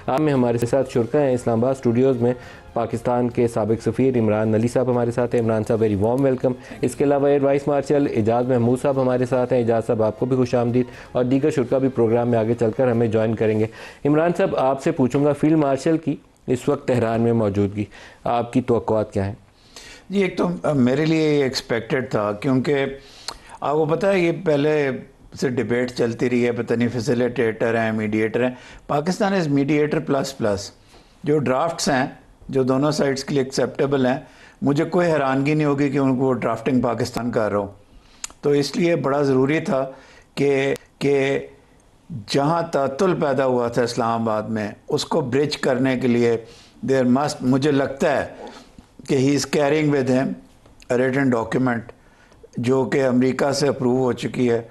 आज में हमारे साथ शुरका हैं इस्लामाबाद स्टूडियोज़ में पाकिस्तान के साबिक सफ़ीर इमरान अली साहब हमारे साथ हैं। इमरान साहब वेरी वार्म वेलकम। इसके अलावा एयर वाइस मार्शल एजाज़ महमूद साहब हमारे साथ हैं। एजाज़ साहब आपको भी खुश आमदीद, और दीगर शुरका भी प्रोग्राम में आगे चलकर हमें ज्वाइन करेंगे। इमरान साहब आपसे पूछूंगा, फील्ड मार्शल की इस वक्त तेहरान में मौजूदगी, आपकी तवक्कुआत क्या हैं? जी, एक तो मेरे लिए एक्सपेक्टेड था, क्योंकि आपको पता है ये पहले से डिबेट चलती रही है, पता नहीं फैसिलिटेटर हैं मीडिएटर हैं। Pakistan is mediator plus plus. जो ड्राफ्ट्स हैं जो दोनों साइड्स के लिए एक्सेप्टेबल हैं, मुझे कोई हैरानगी नहीं होगी कि उनको ड्राफ्टिंग पाकिस्तान कर रहा हो। तो इसलिए बड़ा ज़रूरी था कि जहाँ तातुल पैदा हुआ था इस्लामाबाद में, उसको ब्रिज करने के लिए देयर मस्ट, मुझे लगता है कि he is carrying with him a written document जो कि अमेरिका से अप्रूव हो चुकी है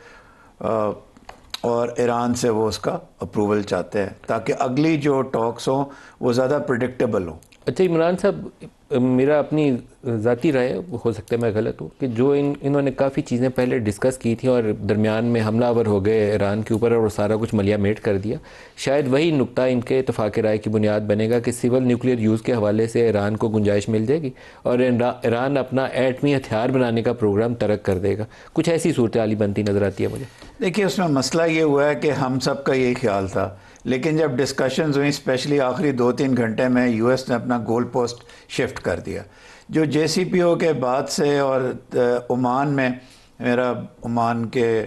और ईरान से वो उसका अप्रूवल चाहते हैं, ताकि अगली जो टॉक्स हों वो ज़्यादा प्रिडिक्टेबल हो। अच्छा इमरान साहब, मेरा अपनी ज़ाती राय, हो सकता है मैं गलत हूँ, कि जो इन्होंने काफ़ी चीज़ें पहले डिस्कस की थी और दरमियान में हमलावर हो गए ईरान के ऊपर और सारा कुछ मलियामेट कर दिया, शायद वही नुक्ता इनके इत्तेफाक राय की बुनियाद बनेगा कि सिविल न्यूक्लियर यूज़ के हवाले से ईरान को गुंजाइश मिल जाएगी और ईरान अपना एटमी हथियार बनाने का प्रोग्राम तर्क कर देगा। कुछ ऐसी सूरत हाल बनती नज़र आती है मुझे। देखिए, उसमें मसला ये हुआ है कि हम सब का यही ख्याल था, लेकिन जब डिस्कशंस हुई, स्पेशली आखिरी 2-3 घंटे में यूएस ने अपना गोल पोस्ट शिफ्ट कर दिया। जो JCPO के बाद से, और ओमान में मेरा ओमान के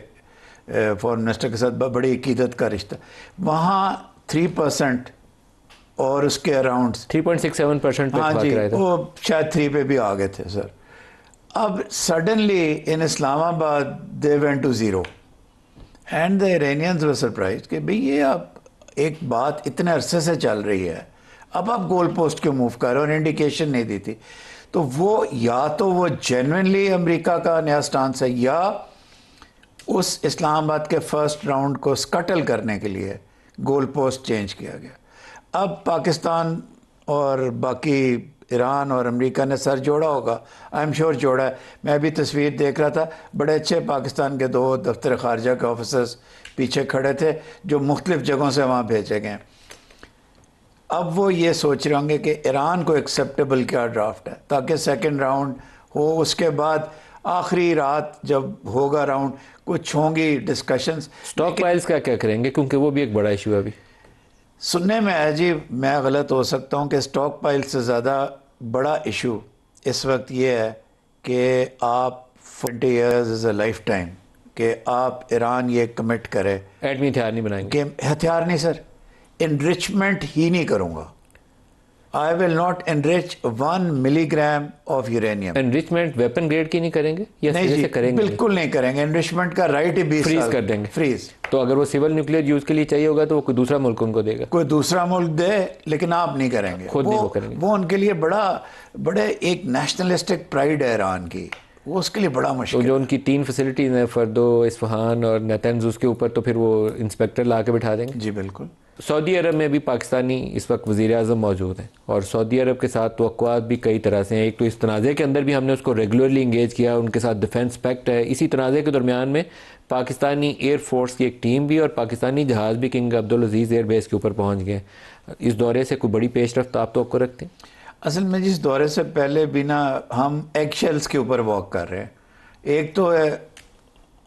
फॉरेन मिनिस्टर के साथ बड़ी अकीदत का रिश्ता, वहाँ 3% और उसके अराउंड 3.67%। हाँ जी, वो शायद 3 पे भी आ गए थे सर। अब suddenly in Islamabad they went to 0 and the Iranians were surprised कि भाई ये आप एक बात इतने अरसे से चल रही है, अब आप गोल पोस्ट क्यों मूव कर रहे हो, और इंडिकेशन नहीं दी थी। तो वो या तो वो जेन्युइनली अमेरिका का नया स्टांस है, या उस इस्लामाबाद के फर्स्ट राउंड को स्कटल करने के लिए गोल पोस्ट चेंज किया गया। अब पाकिस्तान और बाकी ईरान और अमेरिका ने सर जोड़ा होगा, आई एम श्योर जोड़ा है। मैं भी तस्वीर देख रहा था, बड़े अच्छे पाकिस्तान के 2 दफ्तर खारजा के ऑफिसर्स पीछे खड़े थे जो मुख्तलिफ जगहों से वहाँ भेजे गए। अब वो ये सोच रहे होंगे कि ईरान को एक्सेप्टेबल क्या ड्राफ्ट है, ताकि सेकंड राउंड हो, उसके बाद आखिरी रात जब होगा राउंड कुछ होंगी डिस्कशंस। स्टॉक पाइल्स का क्या करेंगे, क्योंकि वो भी एक बड़ा इशू है अभी सुनने में है। जी, मैं गलत हो सकता हूँ कि स्टॉक पाइल से ज़्यादा बड़ा इशू इस वक्त ये है कि आप 40 years is a life time कि आप ईरान ये कमिट करे एटमी हथियार नहीं बनाएंगे। कि हथियार नहीं सर, इनरिचमेंट ही नहीं करूँगा। I will not enrich 1 milligram of uranium. Enrichment weapon grade की नहीं करेंगे या नहीं जी, करेंगे? बिल्कुल नहीं करेंगे। एनरिचमेंट का राइट ही 20 फ्रीज साल कर देंगे। फ्रीज। तो अगर वो सिविल न्यूक्लियर यूज के लिए चाहिए होगा तो वो कोई दूसरा मुल्क उनको देगा, कोई दूसरा मुल्क दे, लेकिन आप नहीं करेंगे, खुद नहीं वो करेंगे। वो उनके लिए बड़े एक नेशनलिस्टिक प्राइड है ईरान की, वो उसके लिए बड़ा मुश्किल। तो जो उनकी 3 फैसिलिटीज हैं, फर्दो, इस्फहान और नेतन्ज, उसके ऊपर तो फिर वो इंस्पेक्टर ला के बिठा देंगे। जी बिल्कुल। सऊदी अरब में भी पाकिस्तानी इस वक्त वज़ीर आज़म मौजूद हैं और सऊदी अरब के साथ तवक्कुआत भी कई तरह से हैं। एक तो इस तनाज़े के अंदर भी हमने उसको रेगुलरली इंगेज किया, उनके साथ डिफेंस पैक्ट है। इसी तनाज़े के दरमियान में पाकिस्तानी एयरफोर्स की एक टीम भी और पाकिस्तानी जहाज़ भी किंग अब्दुल अजीज़ एयरबेस के ऊपर पहुँच गए। इस दौरे से कोई बड़ी पेशरफ्त आप तो रखते हैं? असल में जिस दौरे से पहले भी ना हम एग शेल्स के ऊपर वॉक कर रहे हैं। एक तो है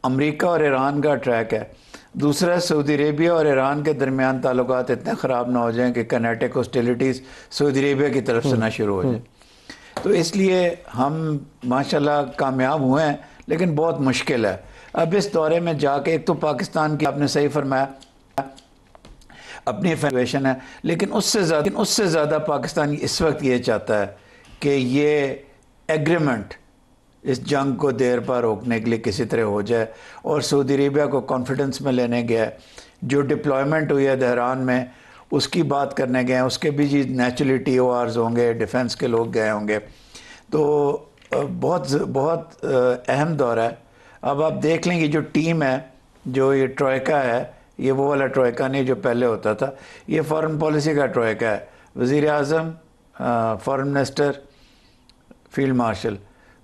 अमेरिका और ईरान का ट्रैक है, दूसरा सऊदी अरेबिया और ईरान के दरमियान ताल्लुकात इतने ख़राब ना हो जाएं कि किनेटिक हॉस्टिलिटीज़ सऊदी अरेबिया की तरफ से ना शुरू हो जाए। तो इसलिए हम माशाल्लाह कामयाब हुए हैं, लेकिन बहुत मुश्किल है। अब इस दौरे में जाके, एक तो पाकिस्तान की आपने सही फरमाया अपनी फैशन है, लेकिन उससे ज़्यादा पाकिस्तान इस वक्त ये चाहता है कि ये एग्रीमेंट इस जंग को देर पर रोकने के लिए किसी तरह हो जाए, और सऊदी अरेबिया को कॉन्फिडेंस में लेने गया है। जो डिप्लॉयमेंट हुई है तेहरान में, उसकी बात करने गए हैं, उसके भी जी नेचुरली TORs होंगे, डिफेंस के लोग गए होंगे। तो बहुत अहम दौर है। अब आप देख लें कि जो टीम है, जो ये ट्रोइका है, ये वो वाला ट्रोइका नहीं जो पहले होता था, ये फॉरेन पॉलिसी का ट्रोइका है। वज़ीर आज़म, फॉरेन मिनिस्टर, फील्ड मार्शल,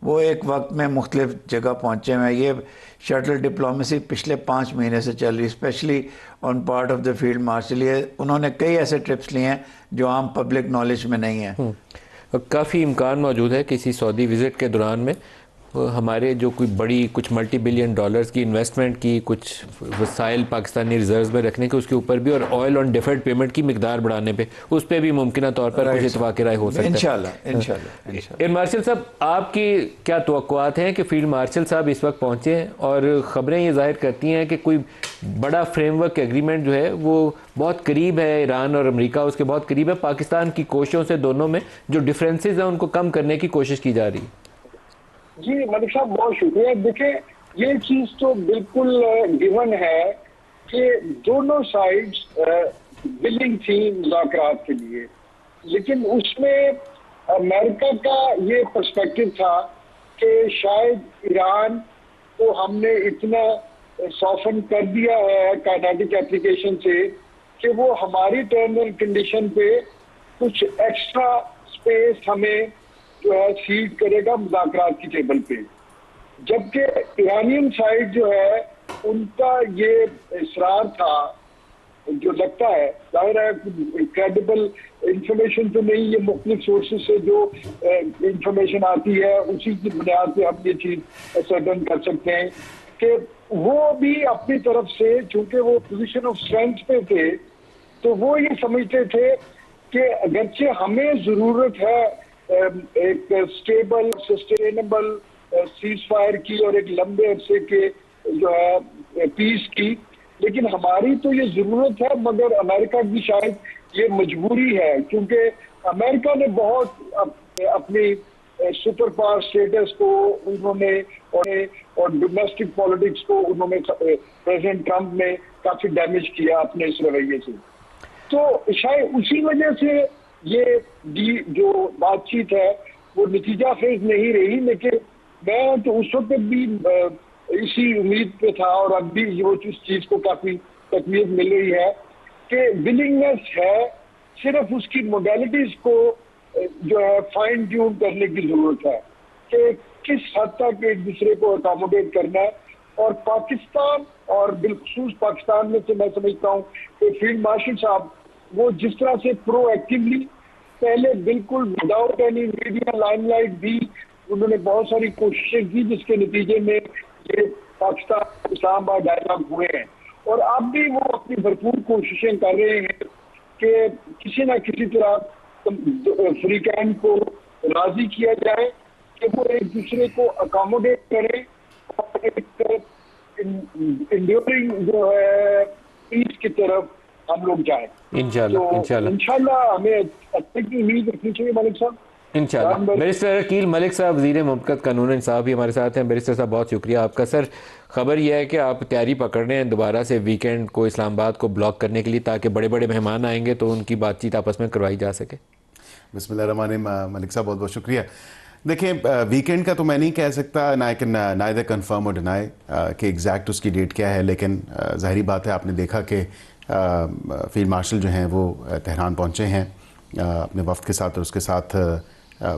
वो एक वक्त में मुख्तलिफ जगह पहुँचे हुए हैं। ये शटल डिप्लोमेसी पिछले 5 महीने से चल रही, specially on part of the field marshal. ये उन्होंने कई ऐसे ट्रिप्स लिए हैं जो आम पब्लिक नॉलेज में नहीं है। काफ़ी इम्कान मौजूद है किसी सऊदी विज़िट के दौरान में हमारे जो कोई बड़ी कुछ मल्टी बिलियन डॉलर्स की इन्वेस्टमेंट की, कुछ वसाइल पाकिस्तानी रिजर्व्स में रखने के उसके ऊपर भी, और ऑयल ऑन डिफर्ड पेमेंट की मिकदार बढ़ाने पे, उस पर भी मुमकिन तौर पर कुछ इत्तफाक राय हो सकता है इंशाल्लाह। एयर मार्शल साहब, आपकी क्या तवक्कुआत हैं कि फील्ड मार्शल साहब इस वक्त पहुँचे हैं और ख़बरें ये जाहिर करती हैं कि कोई बड़ा फ्रेमवर्क एग्रीमेंट जो है वो बहुत करीब है, ईरान और अमेरिका उसके बहुत करीब है, पाकिस्तान की कोशिशों से दोनों में जो डिफरेंसेस हैं उनको कम करने की कोशिश की जा रही है? जी मलिक साहब, बहुत शुक्रिया। देखिए, ये चीज तो बिल्कुल गिवन है कि दोनों साइड्स विलिंग थी मुज़ाकरात के लिए, लेकिन उसमें अमेरिका का ये पर्सपेक्टिव था कि शायद ईरान को हमने इतना सॉफ्टन कर दिया है काइनेटिक एप्लीकेशन से कि वो हमारी टर्म एंड कंडीशन पे कुछ एक्स्ट्रा स्पेस हमें जो है सीड करेगा मुज़ाकरात की टेबल पे। जबकि ईरानियन साइड जो है उनका ये इसरार था, जो लगता है, जाहिर है क्रेडिबल इंफॉर्मेशन तो नहीं, ये मुख्तलिफ सोर्सेज से जो इंफॉर्मेशन आती है उसी की बुनियाद पे हम ये चीज सर्टन कर सकते हैं कि वो भी अपनी तरफ से, चूंकि वो पोजीशन ऑफ स्ट्रेंथ पे थे, तो वो ये समझते थे कि अगरचे हमें जरूरत है एक स्टेबल सस्टेनेबल सीज फायर की और एक लंबे अरसे के जो है पीस की, लेकिन हमारी तो ये जरूरत है, मगर अमेरिका की शायद ये मजबूरी है, क्योंकि अमेरिका ने बहुत अपनी सुपर पावर स्टेटस को उन्होंने और डोमेस्टिक पॉलिटिक्स को उन्होंने प्रेसिडेंट ट्रंप ने काफी डैमेज किया अपने इस रवैये से। तो शायद उसी वजह से ये जो बातचीत है वो नतीजा फेज नहीं रही, लेकिन मैं तो उस वक्त भी इसी उम्मीद पे था और अब भी वो इस चीज को काफी तकलीफ मिल रही है कि विलिंगनेस है, सिर्फ उसकी मोडेलिटीज को जो है फाइन ट्यून करने की जरूरत है कि किस हद तक एक दूसरे को अकोमोडेट करना है। और पाकिस्तान और बिलखसूस पाकिस्तान में से मैं समझता हूँ कि फील्ड मार्शल साहब वो जिस तरह से प्रोएक्टिवली पहले बिल्कुल विदाउट एनी मीडिया लाइमलाइट भी उन्होंने बहुत सारी कोशिशें की, जिसके नतीजे में ये पाकिस्तान इस्लामाबाद डायलॉग हुए हैं, और अब भी वो अपनी भरपूर कोशिशें कर रहे हैं कि किसी न किसी तरह फ्रीकैन को राजी किया जाए कि वो एक दूसरे को अकोमोडेट करें और एक इंड्यूरिंग जो है पीस की तरफ हम लोग जाएं। इंशाल्लाह हमें अच्छे की उम्मीद रखनी चाहिए मलिक साहब। इंशाल्लाह। बैरिस्टर अकील मलिक साहब, वज़ीर मुमलकत कानून इंसाफ भी हमारे साथ हैं। बैरिस्टर साहब बहुत शुक्रिया आपका। सर, खबर यह है कि आप तैयारी पकड़ रहे हैं दोबारा से वीकेंड को इस्लामाबाद को ब्लॉक करने के लिए, ताकि बड़े बड़े मेहमान आएंगे तो उनकी बातचीत आपस में करवाई जा सके। बिस्मिल्लाह। मलिक साहब बहुत बहुत शुक्रिया। देखिए, वीकेंड का तो मैं नहीं कह सकता, ना आई कैन नाइदर कंफर्म और डिनाई कि एग्जैक्ट उसकी डेट क्या है, लेकिन ज़ाहिरी बात है, आपने देखा कि फील्ड मार्शल जो हैं वो तेहरान पहुँचे हैं अपने वफ्द के साथ, और उसके साथ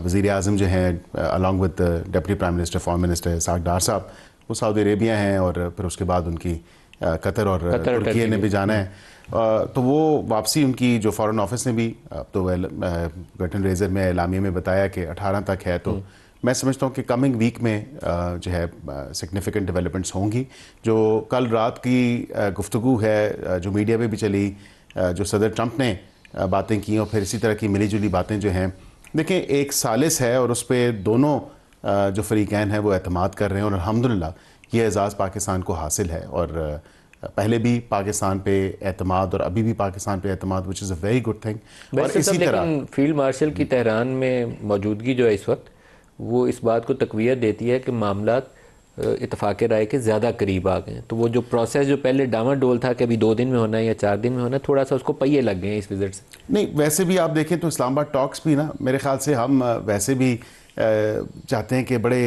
वज़ीर आज़म जो हैं along with deputy prime minister foreign minister साक डार साहब, वो सऊदी अरेबिया हैं, और फिर उसके बाद उनकी कतर और तुर्की ने भी जाना है। तो वो वापसी उनकी जो फॉरेन ऑफिस ने भी तो गठन रेजर में एलामिया में बताया कि 18 तक है, तो मैं समझता हूँ कि कमिंग वीक में जो है सिग्निफिकेंट डेवलपमेंट्स होंगी। जो कल रात की गुफ्तगू है जो मीडिया में भी चली, जो सदर ट्रंप ने बातें की और फिर इसी तरह की मिली जुली बातें जो हैं, देखें एक सालिस है और उस पर दोनों जो फरीकैन हैं वो एतमाद कर रहे हैं, और अल्हम्दुलिल्लाह ये एजाज़ पाकिस्तान को हासिल है, और पहले भी पाकिस्तान पे एतमाद और अभी भी पाकिस्तान पे एतमाद, which is a very good thing. और इसी तरह फील्ड मार्शल की तेहरान में मौजूदगी जो है इस वक्त, वो इस बात को तक़वियत देती है कि मामलात इत्तफाक़ राय के ज़्यादा करीब आ गए हैं। तो वो जो प्रोसेस जो पहले डामाडोल था कि अभी 2 दिन में होना है या 4 दिन में होना है, थोड़ा सा उसको पहिए लग गए हैं इस विज़िट से। नहीं, वैसे भी आप देखें तो इस्लामाबाद टॉक्स भी ना, मेरे ख्याल से हम वैसे भी चाहते हैं कि बड़े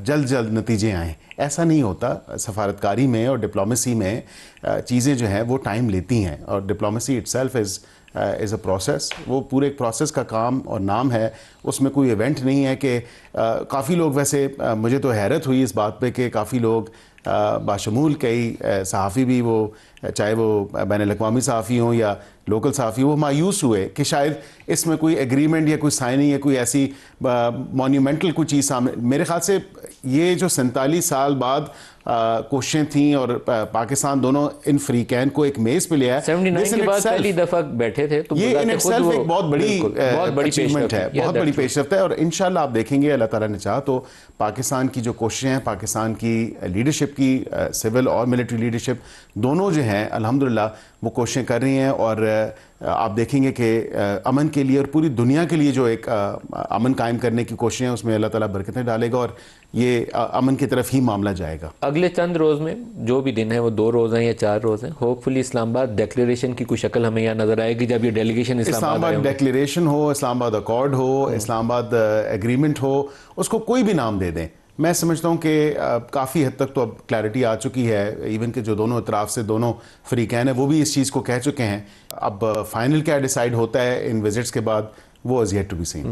जल्द नतीजे आएँ। ऐसा नहीं होता, सफारतकारी में और डिप्लोमेसी में चीज़ें जो हैं वो टाइम लेती हैं, और diplomacy itself is is a process. वो पूरे एक प्रोसेस का काम और नाम है, उसमें कोई इवेंट नहीं है कि काफ़ी लोग वैसे मुझे तो हैरत हुई इस बात पे कि काफ़ी लोग बाशमूल कई सहाफ़ी भी वो चाहे वो बैनुल-अक़वामी सहाफ़ी हों या लोकल सहाफ़ी, वो मायूस हुए कि शायद इसमें कोई एग्रीमेंट या कोई साइनिंग या कोई ऐसी मोन्यूमेंटल कोई चीज़ सामने। मेरे ख्याल से ये जो 47 साल बाद कोशिशें थी और पाकिस्तान दोनों इन फ्रीकैन को एक मेज़ पे ले आया, 79 के बाद पहली दफ़ा बैठे थे, तो ये इन इटसेल्फ एक बहुत बड़ी अचीवमेंट है, बहुत बड़ी पेशरफ्त है। और इंशाल्लाह आप देखेंगे अल्लाह ताला ने चाहा तो पाकिस्तान की जो कोशिशें हैं, पाकिस्तान की लीडरशिप की, सिविल और मिलिट्री लीडरशिप दोनों जो हैं अल्हम्दुलिल्लाह वो कोशिशें कर रही हैं। और आप देखेंगे कि अमन के लिए और पूरी दुनिया के लिए जो एक अमन कायम करने की कोशिशें हैं उसमें अल्लाह ताला बरकतें डालेगा और ये अमन की तरफ ही मामला जाएगा। अगले चंद रोज़ में जो भी दिन है वो 2 रोज़ हैं या 4 रोज़ हैं, होपफुली इस्लामाबाद डिक्लेरेशन की कुछ शक्ल हमें यहाँ नज़र आएगी जब ये डेलीगेशन इस्लामाबाद डिक्लेरेशन हो, इस्लामाबाद अकॉर्ड हो, इस्लामाबाद एग्रीमेंट हो, उसको कोई भी नाम दे दें, मैं समझता हूँ कि काफ़ी हद तक तो अब क्लैरिटी आ चुकी है। इवन कि जो दोनों इतराफ़ से दोनों फ्रीकैन है वो भी इस चीज़ को कह चुके हैं। अब फाइनल क्या डिसाइड होता है इन विजिट्स के बाद, वो is yet to be scene.